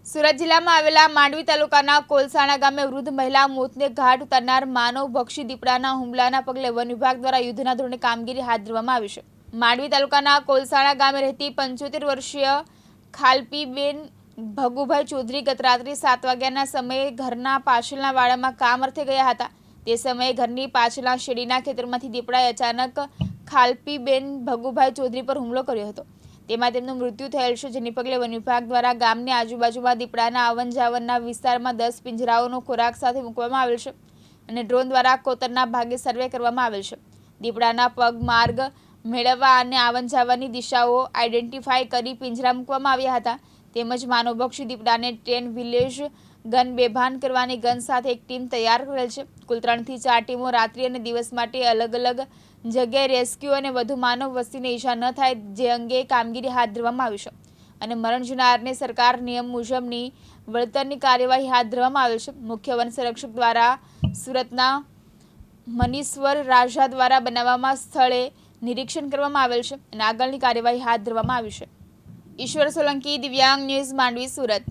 સુરત જિલ્લામાં આવેલા માંડવી તાલુકાના કોલસાણા ગામે વૃદ્ધ મહિલા મોતને ઘાટ ઉતારનાર માનવભક્ષી દીપડાના હુમલાના પગલે વન વિભાગ દ્વારા યુદ્ધના ધોરણે કામગીરી હાથ ધરવામાં આવી છે। માંડવી તાલુકાના કોલસાણા ગામે રહેતી 75 વર્ષીય ખાલપીબેન ભગુભાઈ ચૌધરી ગત રાત્રે 7 વાગ્યાના સમયે ઘરના પાછળના વાડામાં કામ અર્થે ગયા હતા। તે સમયે ઘરની પાછળના શેરડીના ખેતરમાંથી દીપડાએ અચાનક ખાલપીબેન ભગુભાઈ ચૌધરી પર હુમલો કર્યો હતો। તેમાં તેમનું મૃત્યુ થયેલ છે, જેને પગલે વન વિભાગ દ્વારા ગામની આજુબાજુમાં દીપડાના આવન જાવનના વિસ્તારમાં 10 પિંજરાઓનો ખોરાક સાથે મૂકવામાં આવેલ છે અને ડ્રોન દ્વારા કોતરના ભાગે સર્વે કરવામાં આવેલ છે। દીપડાના પગ માર્ગ મેળવવા અને આવન જાવનની દિશાઓ આઈડેન્ટિફાઈ કરી પિંજરા મૂકવામાં આવ્યા હતા। તેમજ માનવભક્ષી દીપડાને 10 વિલેજ ગન બેભાન કરવાની ગન સાથે એક ટીમ તૈયાર કરેલ છે। કુલ 3 થી 4 ટીમો રાત્રિ અને દિવસ માટે અલગ અલગ જગ્યાએ રેસ્ક્યુ અને વધુ માનવ વસ્તીને ઈજા ન થાય જે અંગે કામગીરી હાથ ધરવામાં આવી છે અને મરણ જનારને સરકાર નિયમ મુજબની વળતરની કાર્યવાહી હાથ ધરવામાં આવેલ છે। મુખ્ય વન સંરક્ષક દ્વારા સુરતના મનીશ્વર રાજા દ્વારા બનાવવામાં સ્થળે નિરીક્ષણ કરવામાં આવેલ છે અને આગળની કાર્યવાહી હાથ ધરવામાં આવી છે। ઈશ્વર સોલંકી, દિવ્યાંગ ન્યૂઝ, માંડવી, સુરત।